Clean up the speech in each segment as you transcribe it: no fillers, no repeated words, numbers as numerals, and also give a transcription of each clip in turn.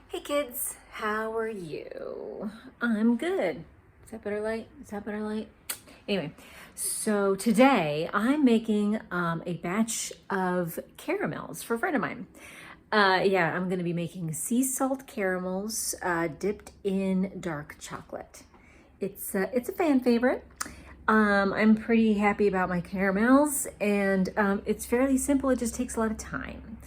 Hey kids, how are you? I'm good. Is that better light? Is that better light? Anyway, so today I'm making a batch of caramels for a friend of mine. Yeah, I'm gonna be making sea salt caramels dipped in dark chocolate. It's a fan favorite. I'm pretty happy about my caramels, and it's fairly simple. It just takes a lot of time.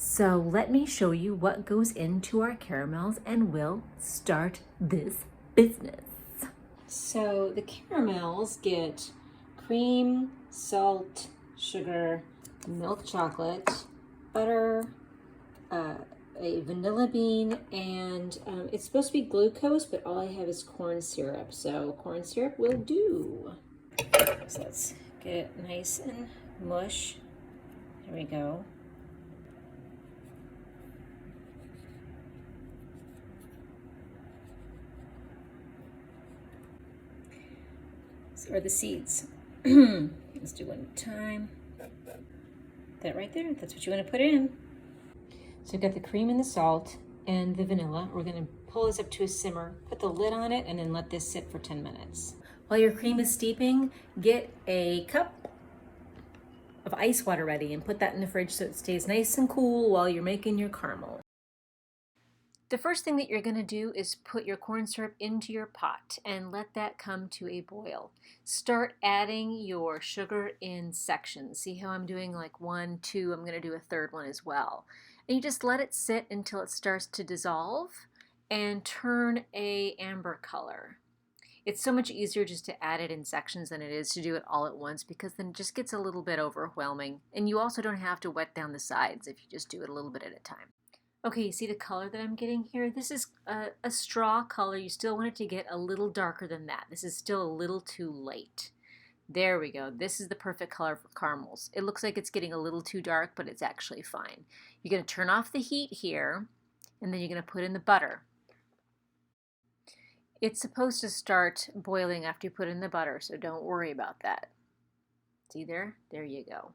So let me show you what goes into our caramels and we'll start this business. So the caramels get cream, salt, sugar, milk chocolate, butter, a vanilla bean, and it's supposed to be glucose, but all I have is corn syrup. So corn syrup will do. So let's get it nice and mush. There we go. Or the seeds. Let's do one at a time. That right there, that's what you want to put in. So we've got the cream and the salt and the vanilla. We're going to pull this up to a simmer, put the lid on it, and then let this sit for 10 minutes. While your cream is steeping, get a cup of ice water ready and put that in the fridge so it stays nice and cool while you're making your caramel. The first thing that you're going to do is put your corn syrup into your pot and let that come to a boil. Start adding your sugar in sections. See how I'm doing like 1, 2, I'm going to do a third one as well. And you just let it sit until it starts to dissolve and turn a amber color. It's so much easier just to add it in sections than it is to do it all at once, because then it just gets a little bit overwhelming. And you also don't have to wet down the sides if you just do it a little bit at a time. Okay, you see the color that I'm getting here? This is a straw color. You still want it to get a little darker than that. This is still a little too light. There we go. This is the perfect color for caramels. It looks like it's getting a little too dark, but it's actually fine. You're going to turn off the heat here, and then you're going to put in the butter. It's supposed to start boiling after you put in the butter, so don't worry about that. See there? There you go.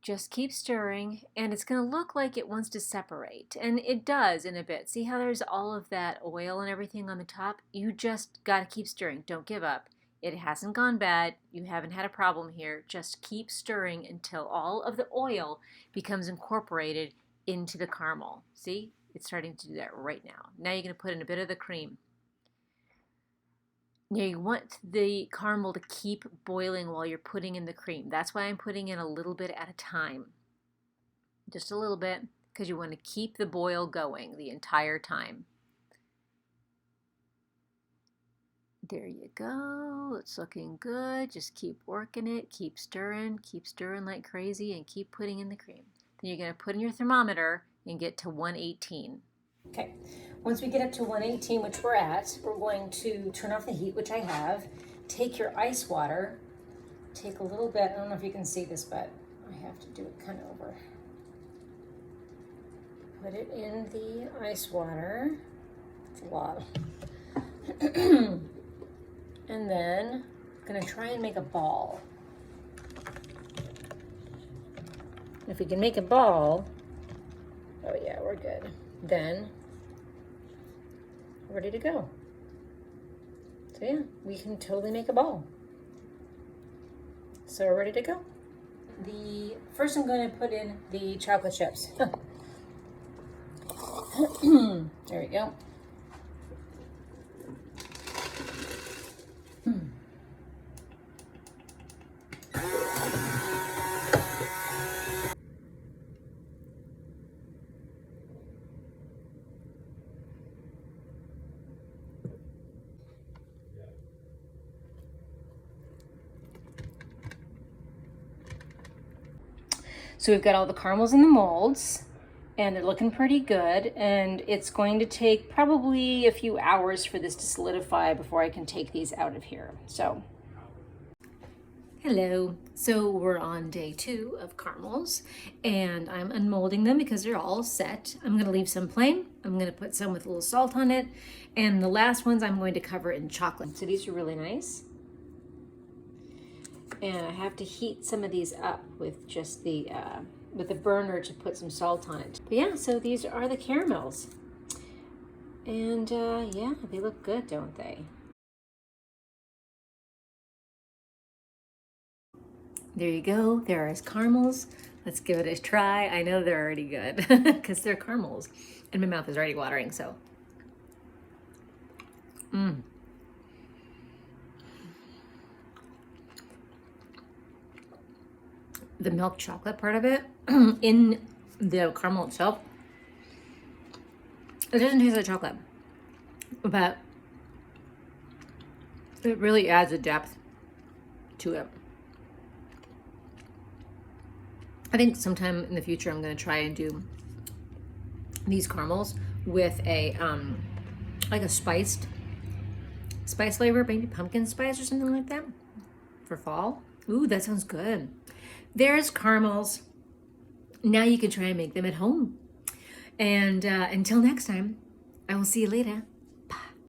Just keep stirring, and it's going to look like it wants to separate, and it does in a bit. See how there's all of that oil and everything on the top? You just got to keep stirring. Don't give up. It hasn't gone bad. You haven't had a problem here. Just keep stirring until all of the oil becomes incorporated into the caramel. See? It's starting to do that right now. Now you're going to put in a bit of the cream. Now you want the caramel to keep boiling while you're putting in the cream. That's why I'm putting in a little bit at a time. Just a little bit, because you want to keep the boil going the entire time. There you go. It's looking good. Just keep working it. Keep stirring like crazy, and keep putting in the cream. Then you're going to put in your thermometer and get to 118. Okay, once we get up to 118, which we're at, we're going to turn off the heat, which I have. Take your ice water, take a little bit, I don't know if you can see this, but I have to do it kind of over. Put it in the ice water. It's a lot. And then I'm gonna try and make a ball. If we can make a ball, oh yeah, we're good. Then ready to go. So yeah, we can totally make a ball. So we're ready to go. First I'm going to put in the chocolate chips. There we go. So we've got all the caramels in the molds, and they're looking pretty good, and it's going to take probably a few hours for this to solidify before I can take these out of here. So, hello. So we're on day 2 of caramels, and I'm unmolding them because they're all set. I'm going to leave some plain. I'm going to put some with a little salt on it, and the last ones I'm going to cover in chocolate. So these are really nice. And I have to heat some of these up with just the with a burner to put some salt on it. But yeah, so these are the caramels. And yeah, they look good, don't they? There you go. There are caramels. Let's give it a try. I know they're already good because they're caramels. And my mouth is already watering, so. The milk chocolate part of it in the caramel itself, it doesn't taste like chocolate, but it really adds a depth to it. I think sometime in the future I'm going to try and do these caramels with a like a spice flavor, maybe pumpkin spice or something like that for fall. Ooh, that sounds good. There's caramels. Now you can try and make them at home. And until next time, I will see you later.